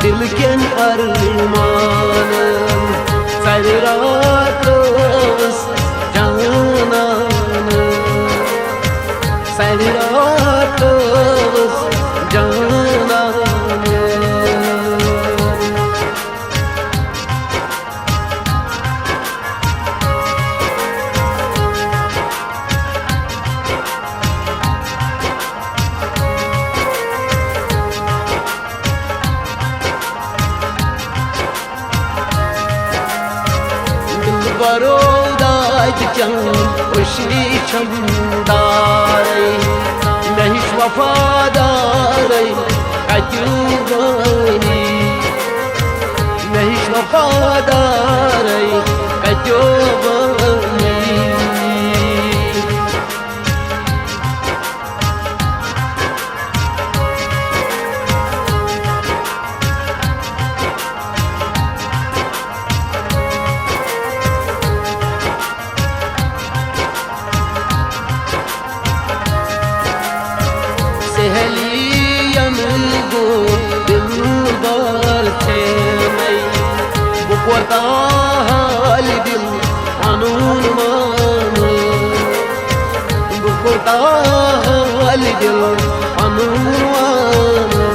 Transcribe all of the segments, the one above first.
दिल के अरमान सारी रात जानान सारी रात जानान बरोदाज चंग खुशी छमदारे नहीं वफादारे कजूबानी नहीं वफादारे कजूबानी सहेलियन गो दिलदार थे वो कोता हाल दिल कानून मानो वो कोता हाल दिल कानून मानो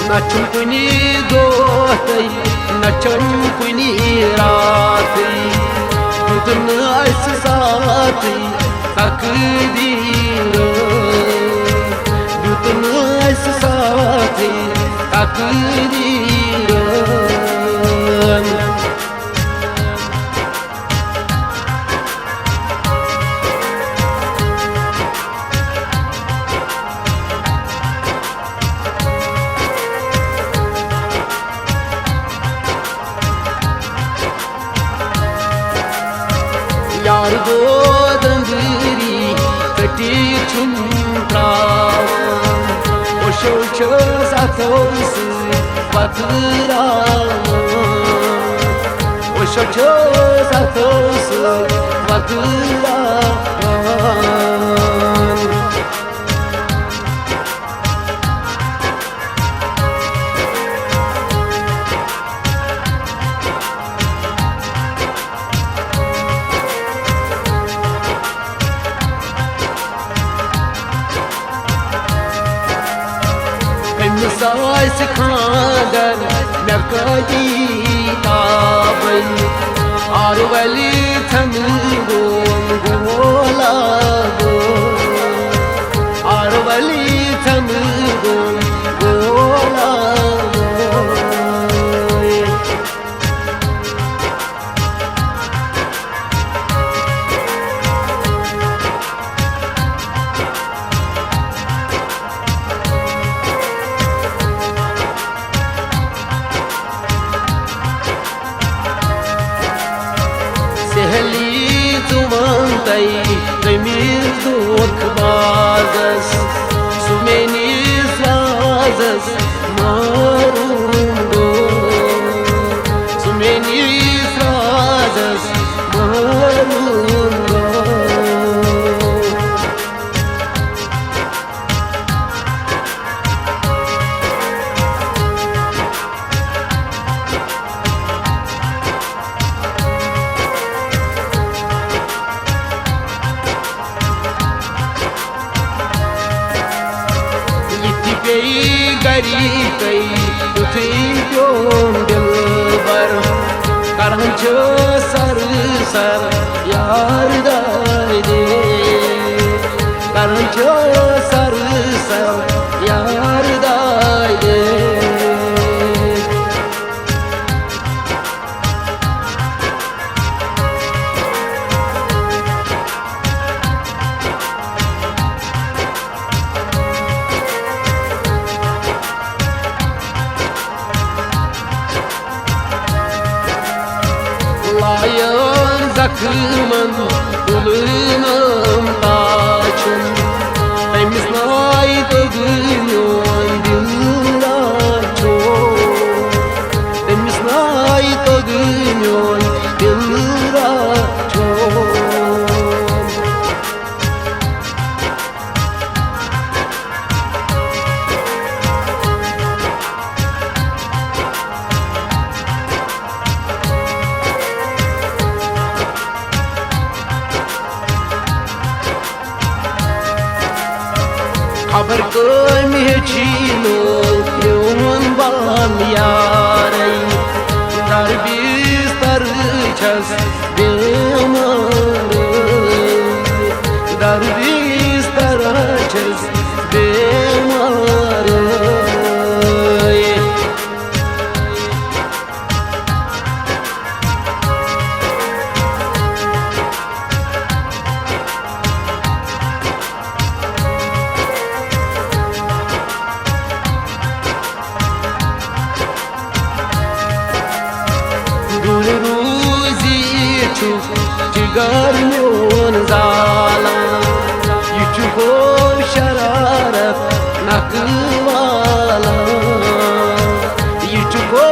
नचम कुनी दोहतई नचम कुनी रातई तुतन अस साथई तकदीर तुतन अस साथई तकदीर यार गो दंगरी कटी छुमत्रावन ओशो साथोस पतरावन ओशो साथोस पतरावन साइस खांदर नकदी ताबई आर वली थम गोम गोला गो आर वली थम गोम गोला सहेली जुमानतई तमीर दुख बाजस सुमेनी साजस मारूंगो सुमेनी साजस मारूंगो गरी कई तुझे क्यों दिल बर करंचो सर सर यार दाए करंचो सर सर यार दाए Ayan zakımın dulunum taçın Temiz nayt ögünyon dillaço Temiz nayt ögünyon dillaço खबर कमी चीनो यून बाल यारई दर बिस्तर छस बेमार दर बिस्तर छस बेमार Cigar myon zala Yuchuko şararat nakvala Yuchuko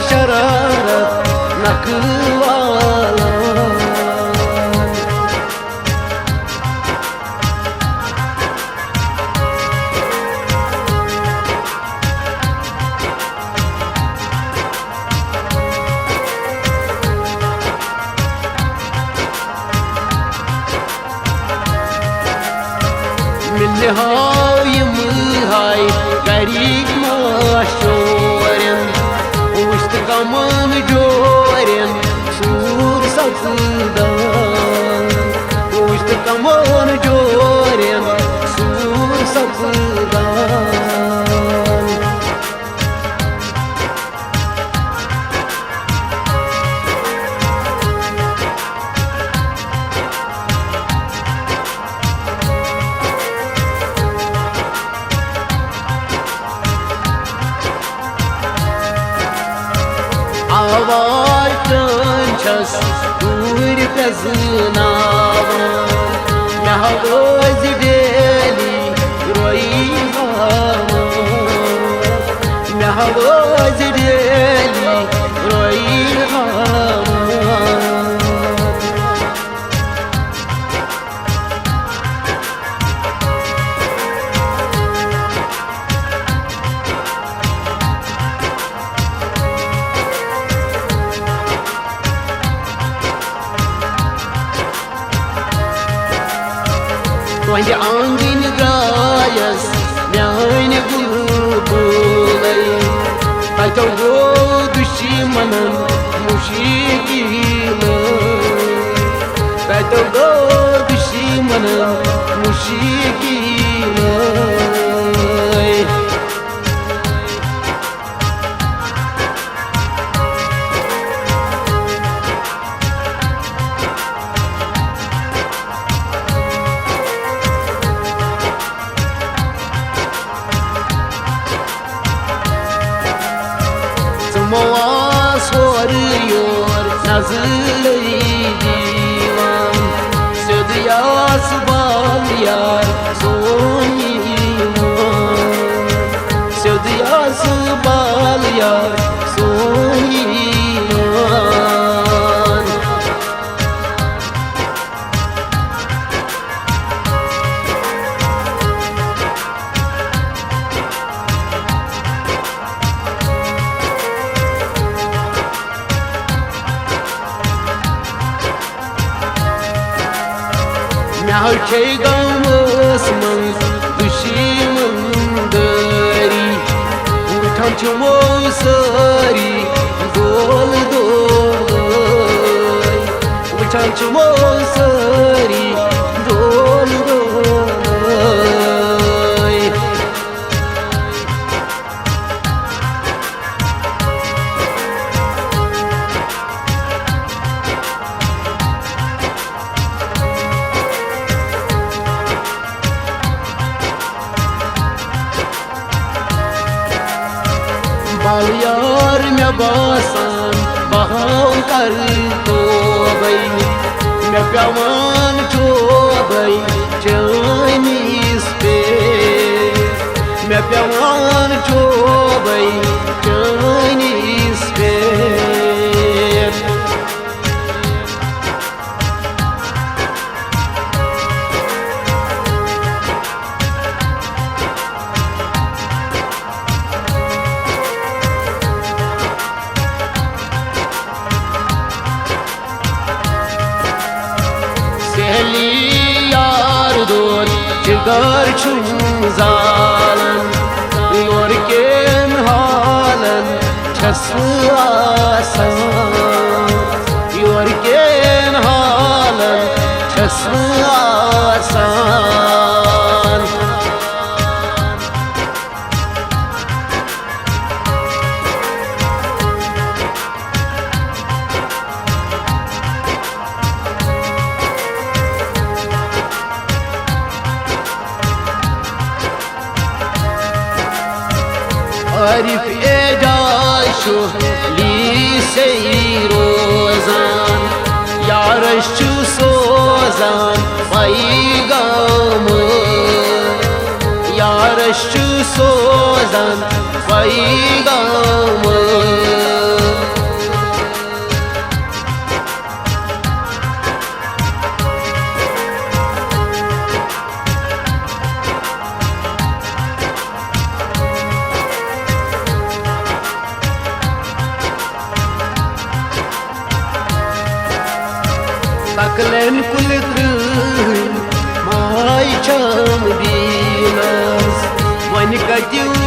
şararat nakvala Milhayım hay garik maşoren Ust kaman joren sur sakdan Ust kaman joren sur sakdan Avartan ças dur kazınavan Mehavoz deli royhaman Mehavoz deli royhaman Tohde angin gayas Myane bulbulay Taito go düşmanın muşikile Taito go düşmanın muşikile Moa soruyor nazlı divan Södyas bal yar son iman Södyas bal yar son iman Now take on this month, the shimon dirty. We come to Mosari, gold. We come to Mosari, gold. Bal yar me basan baham kar to me pewan chobai chanis pe me pewan chobai chanis pe Jigar chum zalan yor ken halan chas asan yor ken halan chas asan Arif edaşu lise rozan Yarışçı sozan paygamı Yarışçı sozan paygamı Saklen kultru mai cham dinas Vani katiu